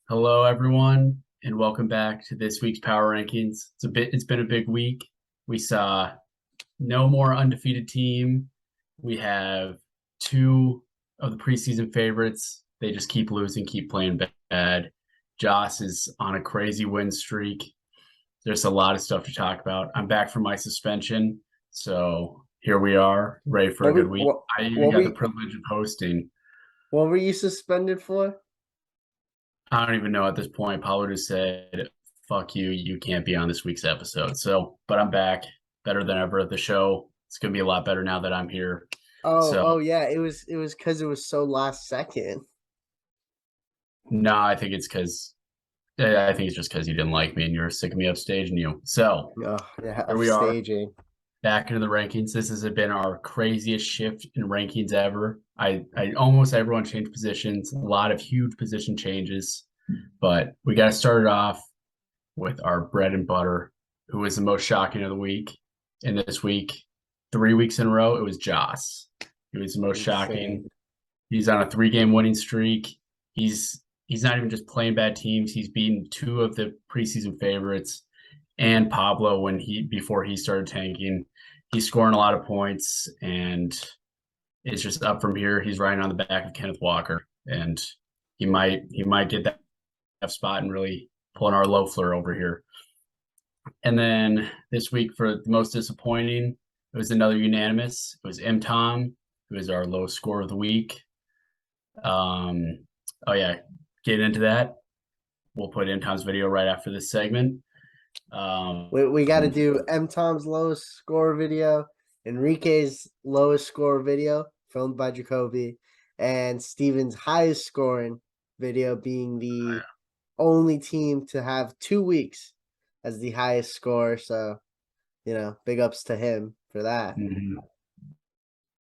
Hello, everyone, and welcome back to this week's Power Rankings. It's been a big week. We saw no more undefeated team. We have two of the preseason favorites. They just keep losing, keep playing bad. Joss is on a crazy win streak. There's a lot of stuff to talk about. I'm back from my suspension, so here we are, ready for a What good were week. what, I even what got were the privilege of hosting. what were you suspended for? I don't even know at this point. Pablo just said, fuck you, you can't be on this week's episode. So, but I'm back, better than ever at the show. It's gonna be a lot better now that I'm here. So, Oh yeah, it was because it was so last second. no, I think it's just because you didn't like me and you're sick of me upstaging you. So Oh yeah, here of we are, staging. back into the rankings. This has been our craziest shift in rankings ever. I almost everyone changed positions, a lot of huge position changes, but we got to start it off with our bread and butter, who was the most shocking of the week. And this week, 3 weeks in a row, it was Joss. He was the most shocking. Insane. He's on a 3 game winning streak. He's not even just playing bad teams. He's beaten two of the preseason favorites and Pablo when he before he started tanking. He's scoring a lot of points and it's just up from here. He's riding on the back of Kenneth Walker, and he might get that spot and really pulling our Loeffler over here. And then this week for the most disappointing, it was another unanimous. It was M Tom, who is our lowest score of the week. Um, oh yeah, get into that. We'll put in Tom's video right after this segment. We got to do M Tom's lowest score video, Enrique's lowest score video filmed by Jacoby, and Steven's highest scoring video being the only team to have 2 weeks as the highest score. So big ups to him for that. Mhm.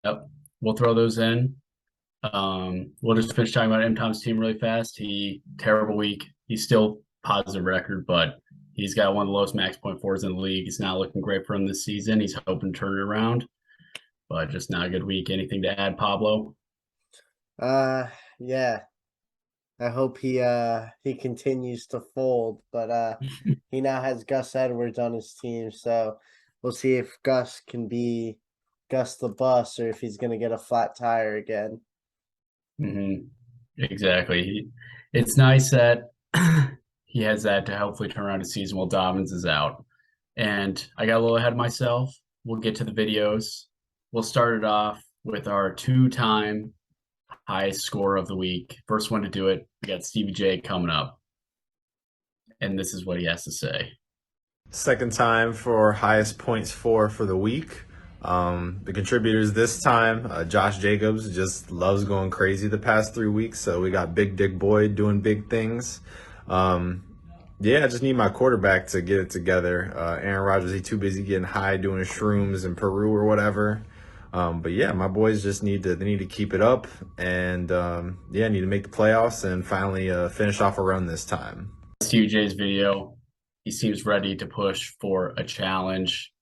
Yep, we'll throw those in. We'll just finish talking about M Tom's team really fast. He terrible week. He's still positive record, but he's got one of the lowest max point fours in the league. It's not looking great for him this season. He's hoping to turn it around, but just not a good week. Anything to add, Pablo? Yeah. I hope he continues to fold, but he now has Gus Edwards on his team, so we'll see if Gus can be Gus the Bus or if he's gonna get a flat tire again. Mm-hmm. Exactly. It's nice that he has that to hopefully turn around his season while Dobbins is out. And I got a little ahead of myself. We'll get to the videos. We'll start it off with our two-time highest score of the week. First one to do it, we got Stevie J coming up. And this is what he has to say. Second time for highest points for the week. The contributors this time, Josh Jacobs just loves going crazy the past 3 weeks. So we got Big Dick Boyd doing big things. Yeah, I just need my quarterback to get it together. Aaron Rodgers, he's too busy getting high doing shrooms in Peru or whatever. But yeah, my boys just need to keep it up and yeah, need to make the playoffs and finally finish off a run this time. Stevie J's video. He seems ready to push for a challenge.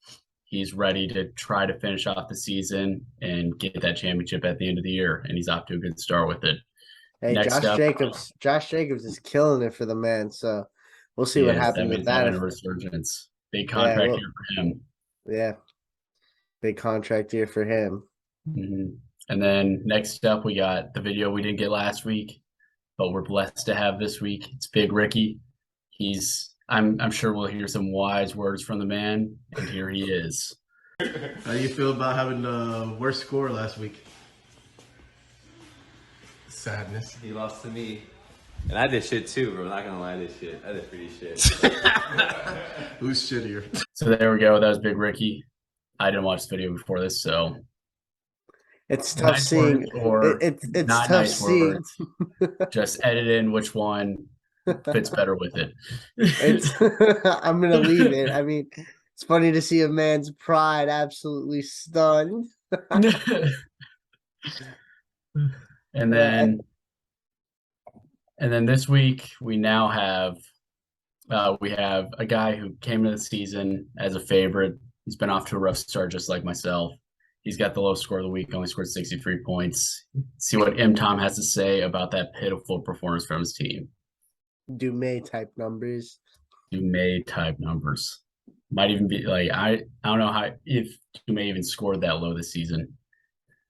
He's ready to try to finish off the season and get that championship at the end of the year, and he's off to a good start with it. Hey, Next Josh up, Jacobs. Josh Jacobs is killing it for the man, so we'll see he what is happens with he's that. having If a resurgence. Big yeah, contract well, here for him. yeah, big contract year for him. Mm-hmm. And then next up, we got the video we didn't get last week, but we're blessed to have this week. It's Big Ricky. I'm sure we'll hear some wise words from the man, and here he is. How do you feel about having the worst score last week? Sadness. He lost to me. And I did shit too, bro. I'm not gonna lie, I did shit. I did pretty shit. Who's shittier? So there we go. That was Big Ricky. I didn't watch the video before this, so It's tough nice seeing. words or It's not tough nice seeing. words. Just edit in which one fits better with it. It's I'm gonna leave it. I mean, it's funny to see a man's pride absolutely stunned. And then this week we now have we have a guy who came into the season as a favorite. He's been off to a rough start, just like myself. He's got the lowest score of the week, only scored 63 points. See what M. Tom has to say about that pitiful performance from his team. Dume type numbers. Dume type numbers. Might even be like I don't know how if Dume even scored that low this season.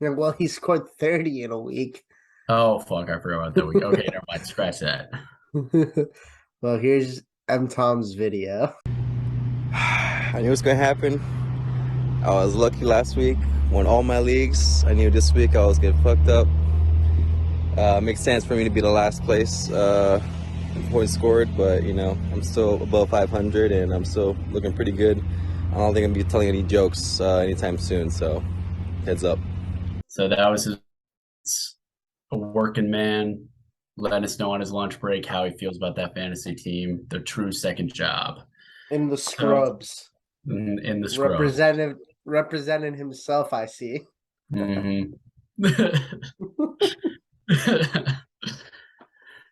Yeah, well, he scored 30 in a week. Oh fuck, I forgot about that week. Okay, never mind. Scratch that. Well, here's Tom's video. I knew it was gonna happen. I was lucky last week, won all my leagues. I knew this week I was getting fucked up. Makes sense for me to be the last place points scored, but you know, I'm still above 500 and I'm still looking pretty good. I don't think I'm gonna be telling any jokes anytime soon, so heads up. So that was a working man letting us know on his lunch break how he feels about that fantasy team, the true second job. In the scrubs. So, in the scrubs. Representing himself, I see. Mm-hmm.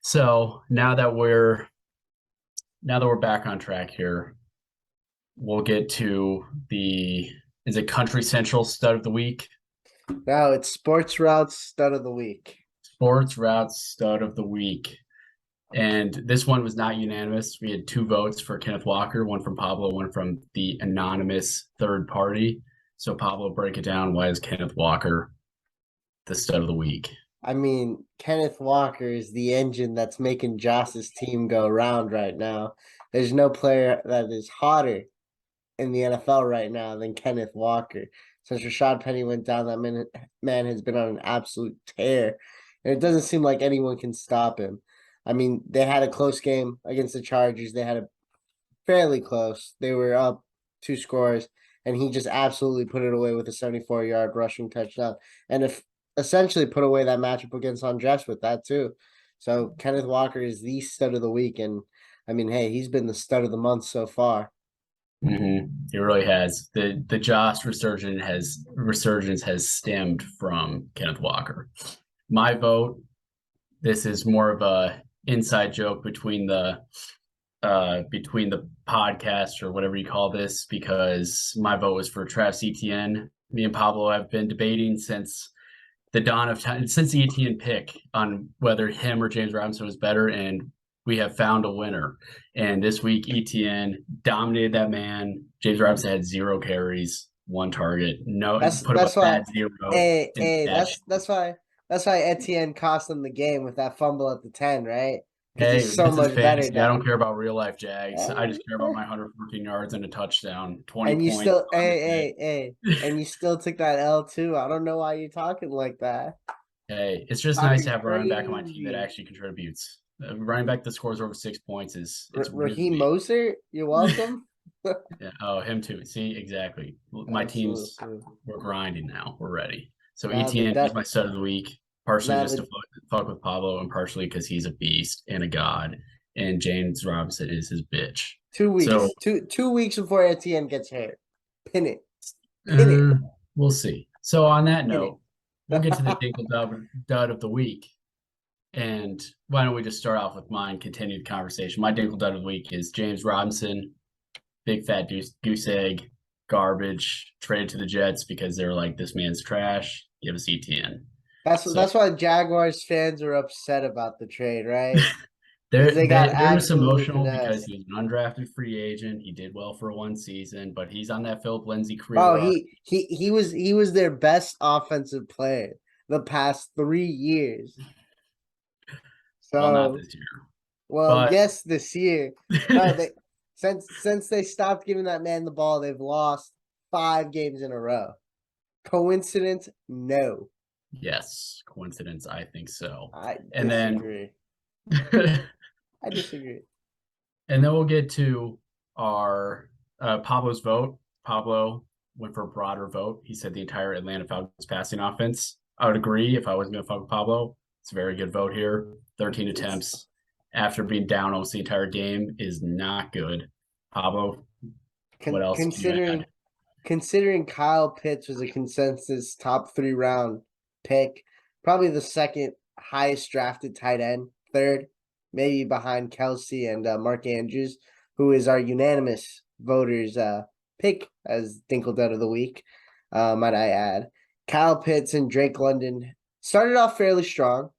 So now that we're back on track here, we'll get to is it Country Central Stud of the Week? No, it's Sports Routes Stud of the Week. Sports Routes Stud of the Week. And this one was not unanimous. We had 2 votes for Kenneth Walker, one from Pablo, one from the anonymous third party. So Pablo, break it down. Why is Kenneth Walker the stud of the week? I mean, Kenneth Walker is the engine that's making Joss's team go round right now. There's no player that is hotter in the NFL right now than Kenneth Walker. Since Rashad Penny went down, that man has been on an absolute tear. And it doesn't seem like anyone can stop him. I mean, they had a close game against the Chargers. They had a fairly close. They were up 2 scores, and he just absolutely put it away with a 74-yard rushing touchdown. And if essentially put away that matchup against Andres with that too. So Kenneth Walker is the stud of the week, and I mean, hey, he's been the stud of the month so far. Mm-hmm. He really has. The Josh resurgence has stemmed from Kenneth Walker. My vote. This is more of a inside joke between the podcast or whatever you call this, because my vote was for Travis Etienne. Me and Pablo have been debating since the dawn of time, since the Etienne pick, on whether him or James Robinson was better, and we have found a winner. And this week, Etienne dominated that man. James Robinson had 0 carries, 1 target. No, That's why. That's why Etienne cost them the game with that fumble at the 10, right? Because Hey, he's so much better now. I don't care about real life Jags. I just care about my 114 yards and a touchdown, 20 and you points. Still, and you still took that L too. I don't know why you're talking like that. Hey, it's just nice to have a running back on my team that actually contributes. Running back that scores over 6 points is Raheem Mostert. You're welcome. Yeah, oh, him too. See, exactly. My team's we're grinding now. We're ready. So ETN is my stud of the week, partially just to fuck with Pablo, and partially because he's a beast and a god, and James Robinson is his bitch. 2 weeks. So, 2 weeks before Etienne gets hurt. Pin it. We'll see. So on that note, we'll get to the Dinkle Dud of the week. And why don't we just start off with mine, continue the conversation. My Dinkle Dud of the week is James Robinson, big fat goose egg, garbage, traded to the Jets because they're like, this man's trash. Give us ETN. That's why Jaguars fans are upset about the trade, right? They're just emotional because he was an undrafted free agent. He did well for 1 season, but he's on that Philip Lindsay career. Oh, he was their best offensive player the past 3 years. So, well, not this year. Well, yes, this year. No, since they stopped giving that man the ball, they've lost 5 games in a row. Coincidence? No. Yes, coincidence. I think so. I disagree. I disagree. And then we'll get to our Pablo's vote. Pablo went for a broader vote. He said the entire Atlanta Falcons passing offense. I would agree if I wasn't going to fuck with Pablo. It's a very good vote here. 13 attempts after being down almost the entire game is not good. Pablo, what else? Considering Kyle Pitts was a consensus top 3 round pick, probably the second highest drafted tight end, third, maybe behind Kelsey and Mark Andrews, who is our unanimous voters pick as Dinkle Dud of the week, might I add. Kyle Pitts and Drake London started off fairly strong,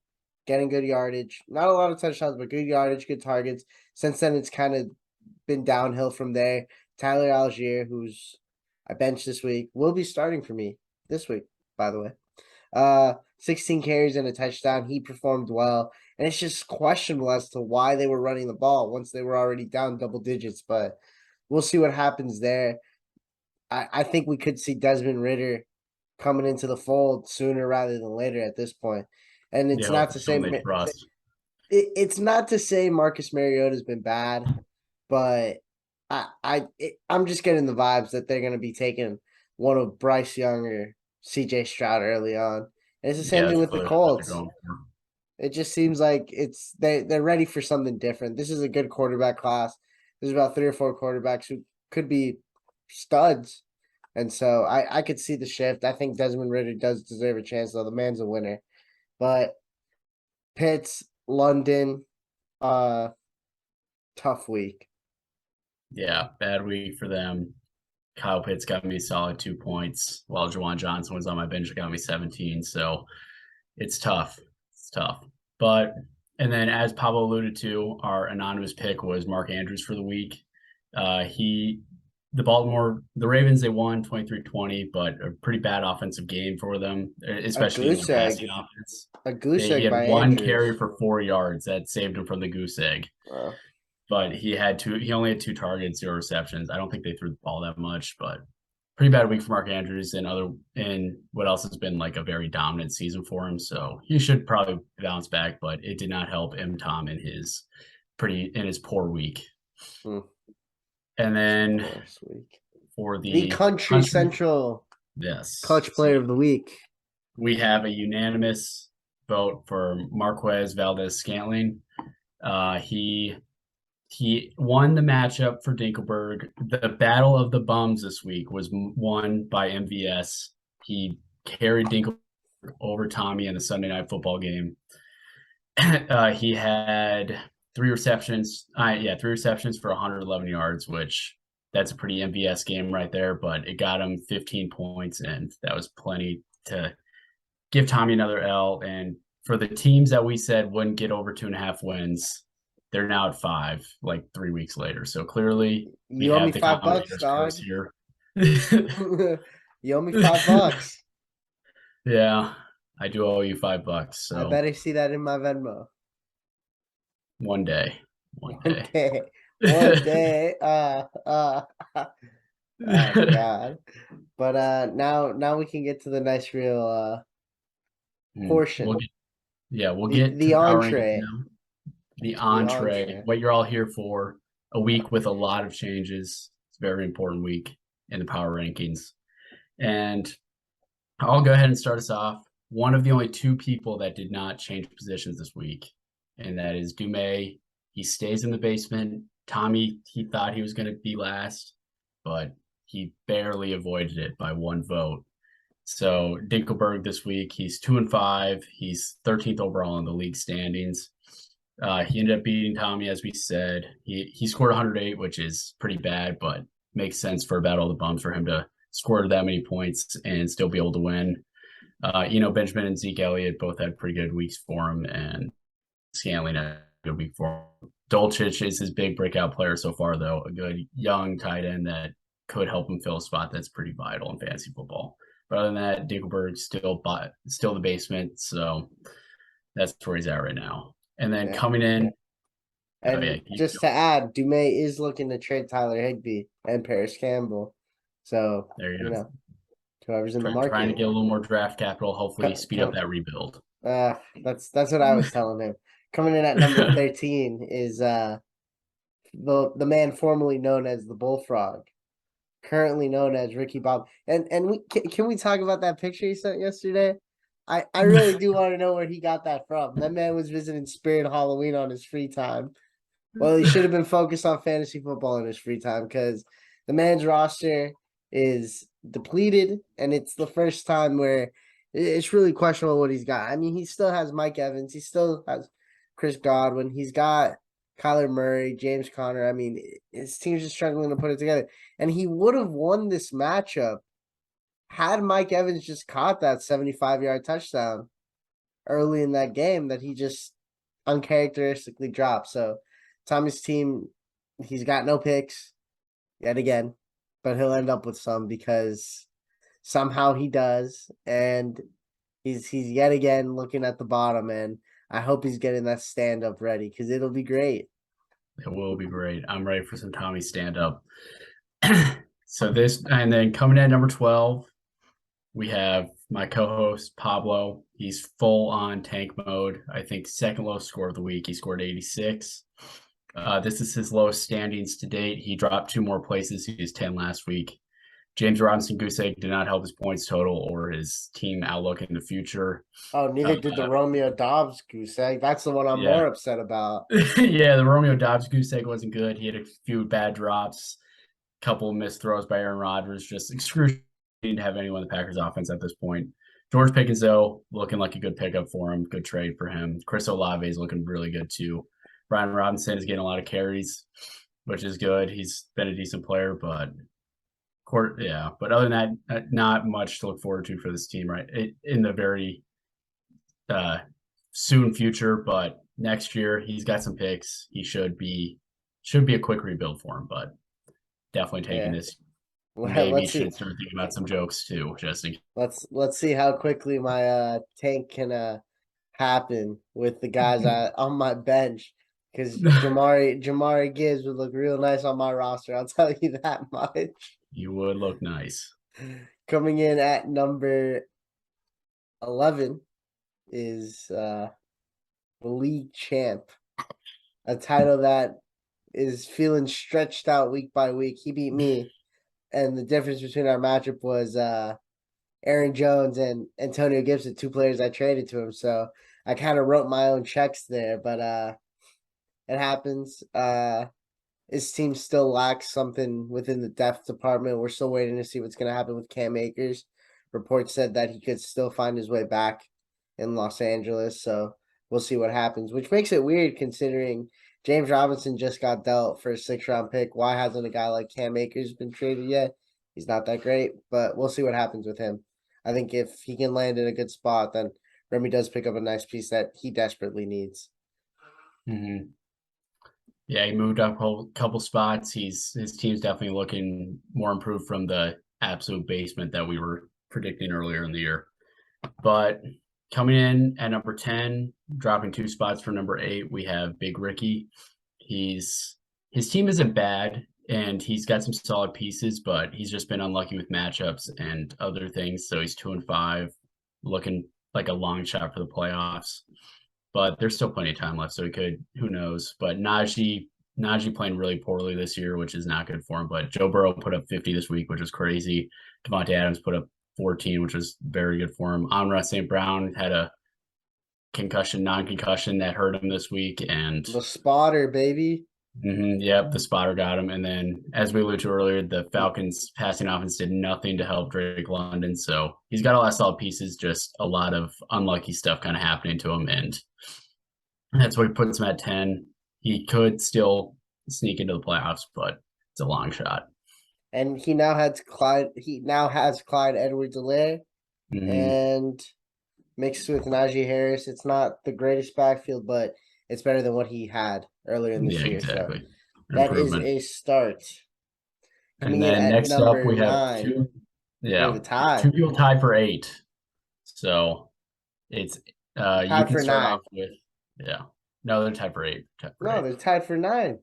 getting good yardage. Not a lot of touchdowns, but good yardage, good targets. Since then, it's kind of been downhill from there. Tyler Algier, who's I benched this week, will be starting for me this week, by the way. 16 carries and a touchdown. He performed well. And it's just questionable as to why they were running the ball once they were already down double digits. But we'll see what happens there. I think we could see Desmond Ridder coming into the fold sooner rather than later at this point. And it's not to say it's not to say Marcus Mariota's been bad, but I'm just getting the vibes that they're going to be taking one of Bryce Young or CJ Stroud early on. And it's the same thing with the Colts. It just seems like they're ready for something different. This is a good quarterback class. There's about 3 or 4 quarterbacks who could be studs. And so I could see the shift. I think Desmond Ridder does deserve a chance, though. The man's a winner. But Pitts, London, tough week. Yeah, bad week for them. Kyle Pitts got me a solid 2 points, while Juwan Johnson was on my bench, got me 17. So it's tough. It's tough. But, and then as Pablo alluded to, our anonymous pick was Mark Andrews for the week. The Ravens, they won 23-20, but a pretty bad offensive game for them, especially in the passing offense. A goose egg He had by one Andrews. carry for 4 yards that saved him from the goose egg. Wow. But he only had 2 targets, 0 receptions. I don't think they threw the ball that much, but pretty bad week for Mark Andrews and what else has been like a very dominant season for him. So he should probably bounce back, but it did not help Tom in his poor week. And then for the Country Central Clutch Player of the Week, we have a unanimous vote for Marquez Valdez-Scantling. He won the matchup for Dinkelberg. The Battle of the Bums this week was won by MVS. He carried Dinkelberg over Tommy in the Sunday Night Football game. He had 3 receptions. 3 receptions for 111 yards, which that's a pretty MVS game right there, but it got him 15 points, and that was plenty to give Tommy another L. And for the teams that we said wouldn't get over 2.5 wins, they're now at 5, like 3 weeks later. So clearly, you owe me $5, dog. Here. You owe me $5. Yeah, I do owe you $5. So I better see that in my Venmo. One day. One day. Oh God. But now we can get to the nice real portion. We'll get the entree. The entree, what you're all here for, a week with a lot of changes. It's a very important week in the power rankings. And I'll go ahead and start us off. One of the only 2 people that did not change positions this week, and that is Dumais. He stays in the basement. Tommy, he thought he was going to be last, but he barely avoided it by 1 vote. So Dinkelberg this week, he's 2-5. He's 13th overall in the league standings. He ended up beating Tommy, as we said. He scored 108, which is pretty bad, but makes sense for a Battle of the Bums for him to score that many points and still be able to win. Benjamin and Zeke Elliott both had pretty good weeks for him, and Scantling had a good week for him. Dolchich is his big breakout player so far, though, a good young tight end that could help him fill a spot that's pretty vital in fantasy football. But other than that, Dinkelberg's still the basement, so that's where he's at right now. And then coming in, and just to add, Dumais is looking to trade Tyler Higbee and Paris Campbell. So there you go. Whoever's in the market, trying to get a little more draft capital, hopefully speed up that rebuild. That's what I was telling him. Coming in at number 13 is the man formerly known as the Bullfrog, currently known as Ricky Bob. And can we talk about that picture he sent yesterday? I really do want to know where he got that from. That man was visiting Spirit Halloween on his free time. Well, he should have been focused on fantasy football in his free time, because the man's roster is depleted, and it's the first time where it's really questionable what he's got. I mean, he still has Mike Evans. He still has Chris Godwin. He's got Kyler Murray, James Conner. I mean, his team's just struggling to put it together. And he would have won this matchup had Mike Evans just caught that 75-yard touchdown early in that game that he just uncharacteristically dropped. So Tommy's team, he's got no picks yet again, but he'll end up with some because somehow he does, and he's yet again looking at the bottom, and I hope he's getting that stand up ready because it'll be great. It will be great. I'm ready for some Tommy stand up. So this, and then coming in at number 12, we have my co-host Pablo. He's full on tank mode. I think second lowest score of the week. He scored 86. This is his lowest standings to date. He dropped 2 more places. He was 10 last week. James Robinson goose egg did not help his points total or his team outlook in the future. Oh, neither did the Romeo Dobbs goose egg. That's the one I'm more upset about. Yeah, the Romeo Dobbs goose egg wasn't good. He had a few bad drops, couple of missed throws by Aaron Rodgers, just excruciating to have anyone in the Packers offense at this point. George Pickens, though, looking like a good pickup for him, good trade for him. Chris Olave is looking really good too. Brian Robinson is getting a lot of carries, which is good. He's been a decent player, but but other than that, not much to look forward to for this team, right? In the very soon future, but next year he's got some picks. He should be a quick rebuild for him, but definitely taking this. Maybe should start thinking about some jokes too, just in case. Let's see how quickly my tank can happen with the guys on my bench. Because Jamari Gibbs would look real nice on my roster. I'll tell you that much. You would look nice. Coming in at number 11 is the league champ, a title that is feeling stretched out week by week. He beat me, and the difference between our matchup was Aaron Jones and Antonio Gibson, 2 players I traded to him. So I kind of wrote my own checks there, but it happens. His team still lacks something within the depth department. We're still waiting to see what's going to happen with Cam Akers. Reports said that he could still find his way back in Los Angeles, so we'll see what happens, which makes it weird considering James Robinson just got dealt for a 6th-round pick. Why hasn't a guy like Cam Akers been traded yet? He's not that great, but we'll see what happens with him. I think if he can land in a good spot, then Remy does pick up a nice piece that he desperately needs. Mm-hmm. Yeah, he moved up a couple spots. His team's definitely looking more improved from the absolute basement that we were predicting earlier in the year. But coming in at number 10, dropping 2 spots for number 8, we have Big Ricky. His team isn't bad, and he's got some solid pieces, but he's just been unlucky with matchups and other things. So he's 2-5, looking like a long shot for the playoffs. But there's still plenty of time left, so he could, who knows. But Najee playing really poorly this year, which is not good for him. But Joe Burrow put up 50 this week, which is crazy. Devontae Adams put up 14, which was very good for him. Amon-Ra St. Brown had a non-concussion that hurt him this week. And the spotter, baby. Yep, the spotter got him. And then, as we alluded to earlier, the Falcons' passing offense did nothing to help Drake London. So he's got a lot of solid pieces, just a lot of unlucky stuff kind of happening to him. And that's what puts him at 10. He could still sneak into the playoffs, but it's a long shot. And he now has Clyde Edwards-Helaire and mixed with Najee Harris. It's not the greatest backfield, but it's better than what he had earlier in this year. Exactly. So that is a start. And then next up we have 9, 2. Yeah. We have a tie. 2 people tied for 8. So it's you can start 9. off with No, they're tied for 8. They're tied for 9.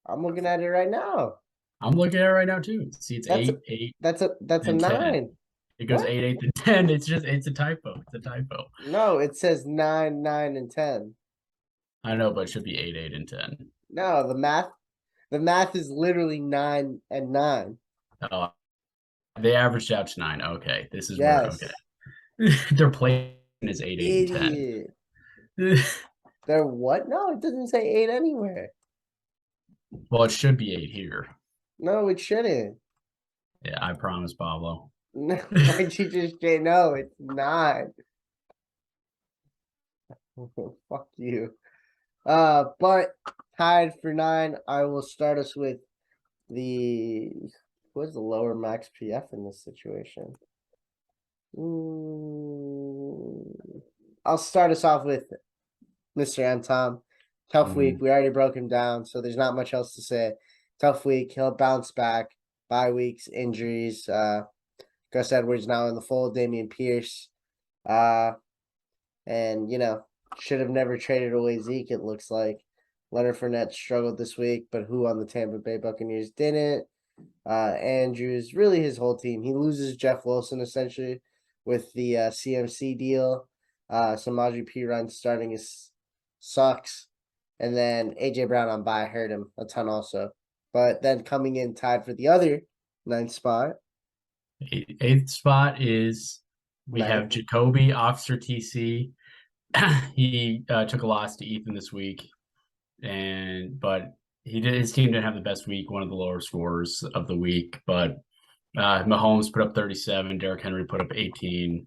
I'm looking at it right now. I'm looking at it right now too. See, it's 8. That's a 9. 10. It goes 8, 8, and 10. It's a typo. It's a typo. No, it says 9, 9, and 10. I know, but it should be 8, 8, and 10. No, the math is literally 9 and 9. Oh, they averaged out to 9. Okay, this is where. Okay. Their play is 8, 8, and 10. They're what? No, it doesn't say 8 anywhere. Well, it should be 8 here. No, it shouldn't. Yeah, I promise, Pablo. No, why'd you just say no? It's 9. Fuck you. But tied for 9. I will start us with what's the lower max PF in this situation? I'll start us off with Mr. M. Tom. Tough week. We already broke him down, so there's not much else to say. Tough week. He'll bounce back. Bye weeks, injuries. Gus Edwards now in the fold. Damian Pierce. And should have never traded away Zeke. It looks like Leonard Fournette struggled this week, but who on the Tampa Bay Buccaneers didn't? Andrews, really his whole team. He loses Jeff Wilson essentially with the CMC deal. Samaje Perine starting sucks. And then AJ Brown on bye hurt him a ton also. But then coming in tied for the other ninth spot. Eighth spot is we have Jacoby, Officer TC. He took a loss to Ethan this week, but his team didn't have the best week, one of the lower scorers of the week. But Mahomes put up 37, Derrick Henry put up 18,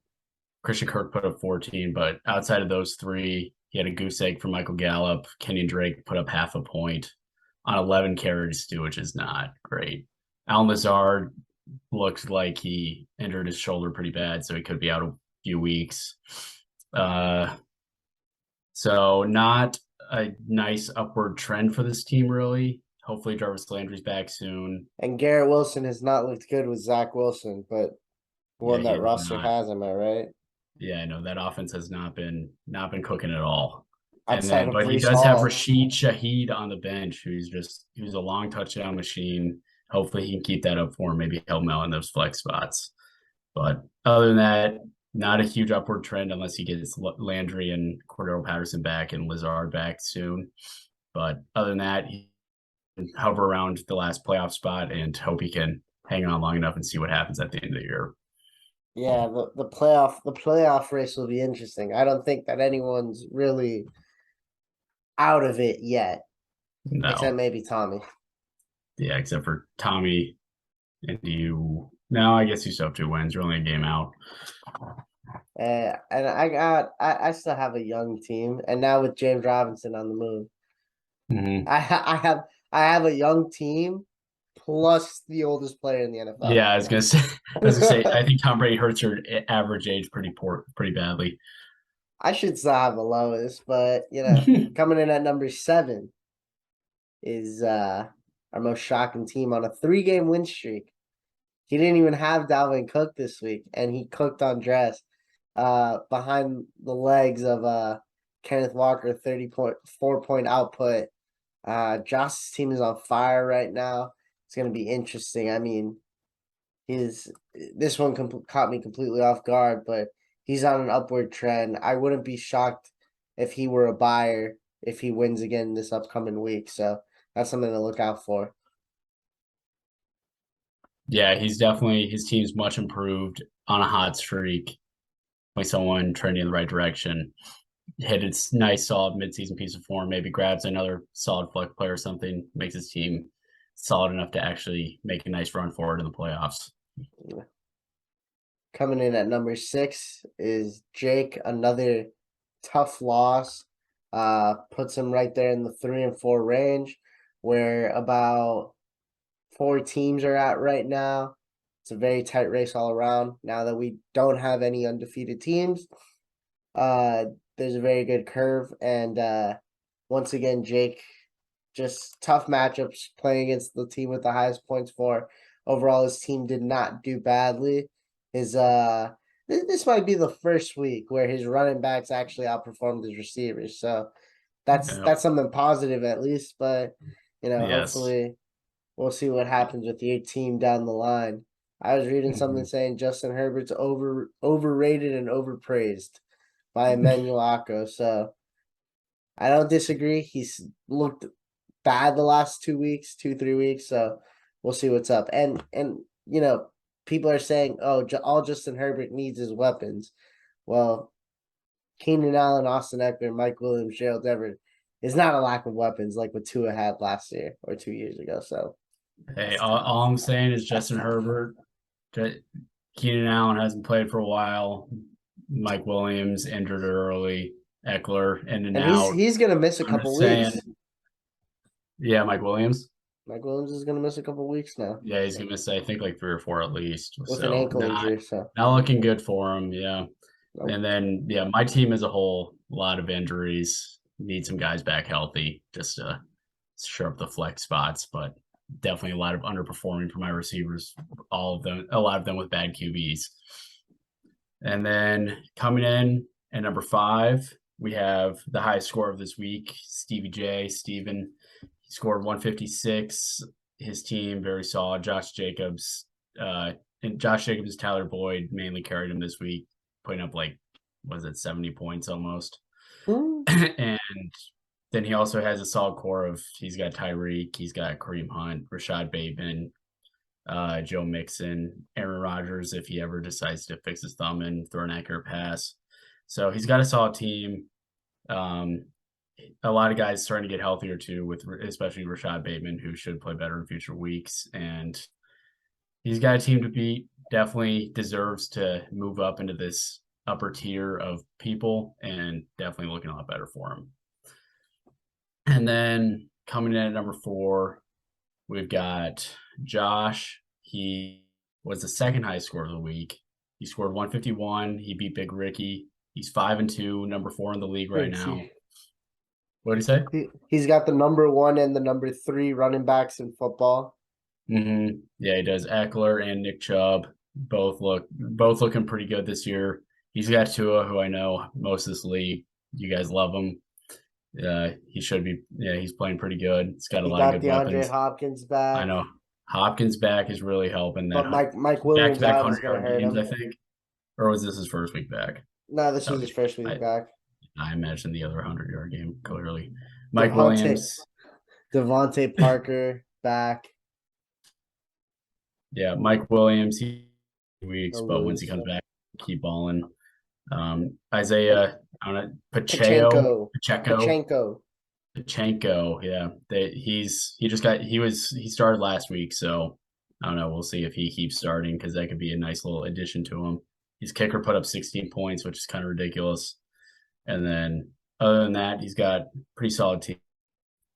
Christian Kirk put up 14. But outside of those three, he had a goose egg from Michael Gallup. Kenyon Drake put up half a point on 11 carries too, which is not great. Allen Lazard looked like he injured his shoulder pretty bad, so he could be out a few weeks. So not a nice upward trend for this team, really. Hopefully Jarvis Landry's back soon. And Garrett Wilson has not looked good with Zach Wilson, but that roster has, am I right? Yeah, I know that offense has not been cooking at all. But Brees he does Hall. have Rashid Shaheed on the bench, who's a long touchdown machine. Hopefully he can keep that up for him. Maybe help him out in those flex spots. But other than that, not a huge upward trend unless he gets Landry and Cordero Patterson back and Lazard back soon. But other than that, he can hover around the last playoff spot and hope he can hang on long enough and see what happens at the end of the year. Yeah, the playoff race will be interesting. I don't think that anyone's really out of it yet. No. Except maybe Tommy. Yeah, except for Tommy and you. No, I guess you still have 2 wins. You're only a game out. And I still have a young team, and now with James Robinson on the move, I have a young team plus the oldest player in the NFL. Yeah, I was gonna say, I think Tom Brady hurts your average age pretty badly. I should still have the lowest, but coming in at number 7 is our most shocking team on a 3-game win streak. He didn't even have Dalvin Cook this week, and he cooked on dress behind the legs of Kenneth Walker, 34-point output. Josh's team is on fire right now. It's going to be interesting. I mean, this one caught me completely off guard, but he's on an upward trend. I wouldn't be shocked if he were a buyer if he wins again this upcoming week. So that's something to look out for. Yeah, his team's much improved on a hot streak. Like someone trending in the right direction. Hit its nice, solid midseason piece of form, maybe grabs another solid flex player or something, makes his team solid enough to actually make a nice run forward in the playoffs. Coming in at number 6 is Jake, another tough loss. Puts him right there in the 3 and 4 range, where about 4 teams are at right now. It's a very tight race all around. Now that we don't have any undefeated teams, there's a very good curve. And once again, Jake, just tough matchups playing against the team with the highest points for. Overall, his team did not do badly. This might be the first week where his running backs actually outperformed his receivers. So that's something positive at least. But hopefully we'll see what happens with your team down the line. I was reading something saying Justin Herbert's overrated and overpraised by Emmanuel Acco. So I don't disagree. He's looked bad the last 2 weeks, 2-3 weeks. So we'll see what's up. And people are saying, all Justin Herbert needs is weapons. Well, Keenan Allen, Austin Eckler, Mike Williams, Gerald Everett is not a lack of weapons like what Tua had last year or 2 years ago. So, hey, all I'm saying is Justin Herbert, Keenan Allen hasn't played for a while. Mike Williams injured early. Eckler in and out. He's going to miss a couple weeks. Yeah, Mike Williams. Mike Williams is going to miss a couple weeks now. Yeah, he's gonna miss, I think, like 3 or 4 at least. With So an ankle injury. So not looking good for him. Yeah. Nope. And then my team as a whole, a lot of injuries. Need some guys back healthy just to shore up the flex spots, but definitely a lot of underperforming for my receivers. A lot of them with bad QBs. And then coming in at number 5, we have the highest score of this week, Stevie J. Steven. He scored 156. His team, very solid. Josh Jacobs, Tyler Boyd mainly carried him this week, putting up 70 points almost. And then he also has a solid core of, he's got Tyreek, he's got Kareem Hunt, Rashad Bateman, Joe Mixon, Aaron Rodgers, if he ever decides to fix his thumb and throw an accurate pass. So he's got a solid team. A lot of guys starting to get healthier too, with especially Rashad Bateman, who should play better in future weeks. And he's got a team to beat. Definitely deserves to move up into this upper tier of people, and definitely looking a lot better for him. And then coming in at number 4, we've got Josh. He was the second highest scorer of the week. He scored 151. He beat Big Ricky. He's 5-2, number 4 in the league right now. What did he say? He's got the number 1 and the number 3 running backs in football. Mm-hmm. Yeah, he does. Eckler and Nick Chubb both looking pretty good this year. He's got Tua, who I know most of this league. You guys love him. He should be. Yeah, he's playing pretty good. He's got a lot of good weapons. Hopkins back. I know Hopkins back is really helping. That but Mike Williams back-to-back out is going to hurt games, him. I think. Or was this his first week back? No, this was his first week back. I imagine the other 100-yard game clearly. Mike Williams, Devontae Parker back. Yeah, Mike Williams. Weeks, but once he comes back, keep balling. Isaiah, Pacheco. Yeah, he started last week, so I don't know. We'll see if he keeps starting, because that could be a nice little addition to him. His kicker put up 16 points, which is kind of ridiculous. And then other than that, he's got a pretty solid team.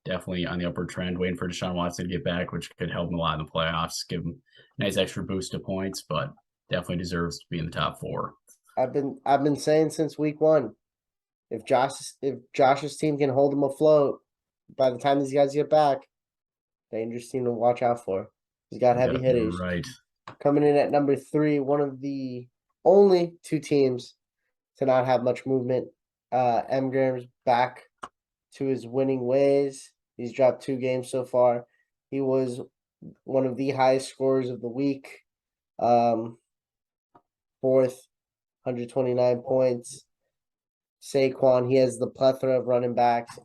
Definitely on the upward trend, waiting for Deshaun Watson to get back, which could help him a lot in the playoffs, give him a nice extra boost of points, but definitely deserves to be in the top 4. I've been saying since week 1, if Josh's team can hold him afloat by the time these guys get back, dangerous team to watch out for. He's got heavy hitters. Right. Coming in at number 3, one of the only 2 teams to not have much movement. M. Graham's back to his winning ways. He's dropped 2 games so far. He was one of the highest scorers of the week. 4th, 129 points. Saquon, he has the plethora of running backs.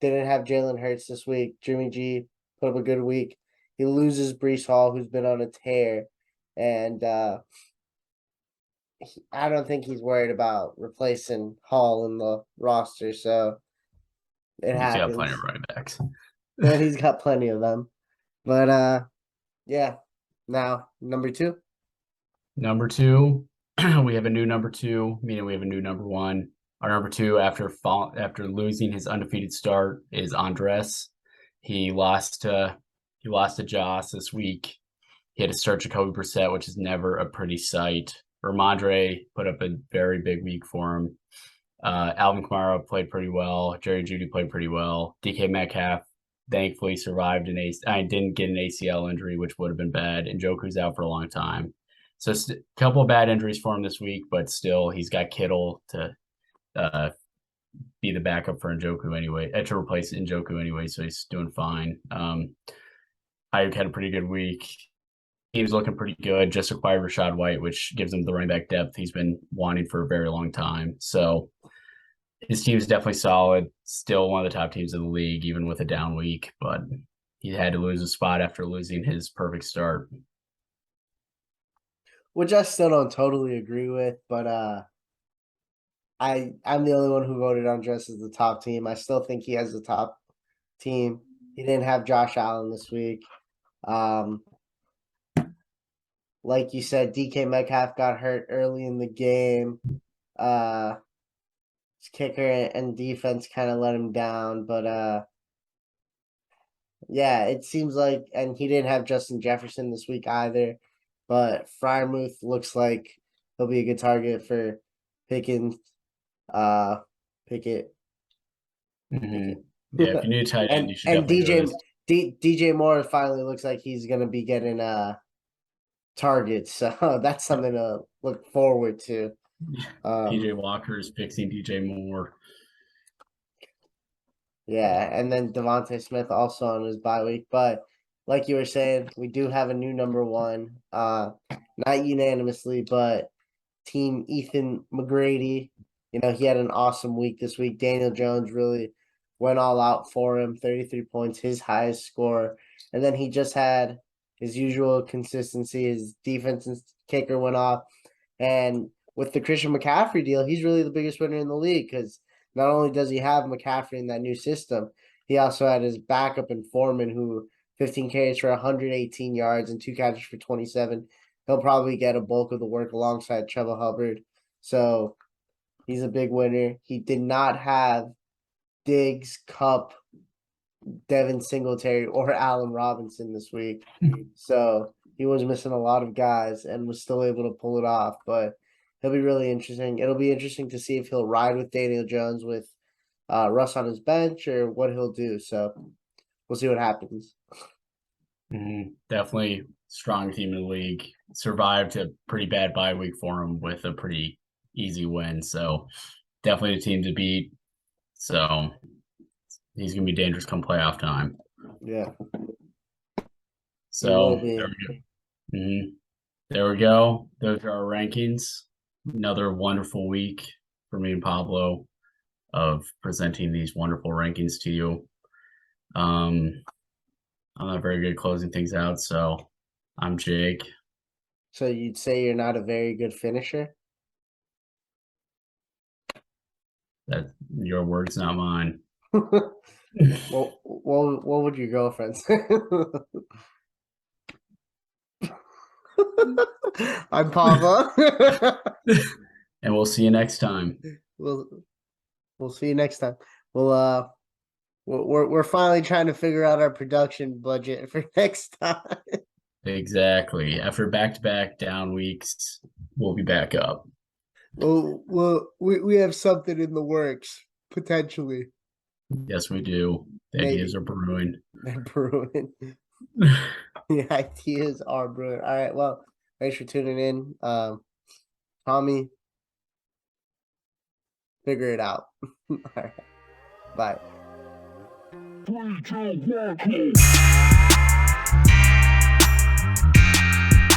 Didn't have Jalen Hurts this week. Jimmy G put up a good week. He loses Breece Hall, who's been on a tear. And I don't think he's worried about replacing Hall in the roster, so it happens. He's got plenty of running backs. And he's got plenty of them. But yeah. Now, number 2. Number 2, we have a new number 2, meaning we have a new number 1. Our number 2, after losing his undefeated start, is Andres. He lost to Joss this week. He had to start Jacoby Brissett, which is never a pretty sight. Ramondre put up a very big week for him. Alvin Kamara played pretty well. Jerry Jeudy played pretty well. DK Metcalf thankfully survived I didn't get an ACL injury, which would have been bad. And Njoku's out for a long time. So a couple of bad injuries for him this week, but still he's got Kittle to be the backup for Njoku anyway, to replace Njoku anyway, so he's doing fine. Ayuk had a pretty good week. He was looking pretty good, just acquired Rachaad White, which gives him the running back depth he's been wanting for a very long time. So his team is definitely solid, still one of the top teams in the league, even with a down week, but he had to lose a spot after losing his perfect start. Which I still don't totally agree with, but I'm the only one who voted on Andres as the top team. I still think he has the top team. He didn't have Josh Allen this week. Like you said, DK Metcalf got hurt early in the game. His kicker and defense kind of let him down, but Yeah, it seems like, and he didn't have Justin Jefferson this week either, but Freiermuth looks like he'll be a good target for Pickens, Pickett. Yeah, if you need a tight end, you should and definitely go DJ Moore finally looks like he's gonna be getting targets, so that's something to look forward to. PJ Walker is fixing DJ Moore. Yeah, and then Devontae Smith also on his bye week. But like you were saying, we do have a new number one. Not unanimously, but Team Ethan McGrady. You know, he had an awesome week this week. Daniel Jones really went all out for him, 33 points, his highest score. And then he just had his usual consistency. His defense and kicker went off. And with the Christian McCaffrey deal, he's really the biggest winner in the league because not only does he have McCaffrey in that new system, he also had his backup in Foreman, who 15 carries for 118 yards and 2 catches for 27. He'll probably get a bulk of the work alongside Trevor Hubbard. So he's a big winner. He did not have Diggs, Cup, Devin Singletary, or Allen Robinson this week. So he was missing a lot of guys and was still able to pull it off. But he'll be really interesting. It'll be interesting to see if he'll ride with Daniel Jones with Russ on his bench or what he'll do. So we'll see what happens. Definitely strong team in the league. Survived a pretty bad bye week for him with a pretty easy win. So definitely a team to beat. So he's going to be dangerous come playoff time. Yeah. So there we go. There we go. Those are our rankings. Another wonderful week for me and Pablo of presenting these wonderful rankings to you. I'm not very good at closing things out, so I'm Jake. So you'd say you're not a very good finisher? That your words, not mine. Well, what would your girlfriend say? I'm Pablo. And we'll see you next time. We'll see you next time. Well, we're finally trying to figure out our production budget for next time. Exactly. After back-to-back down weeks, we'll be back up. Well, we have something in the works potentially. Yes, we do. The ideas are brewing. They're brewing. The ideas are brewing. All right. Well, thanks for tuning in. Tommy, figure it out. All right. Bye. 3, 2, 1,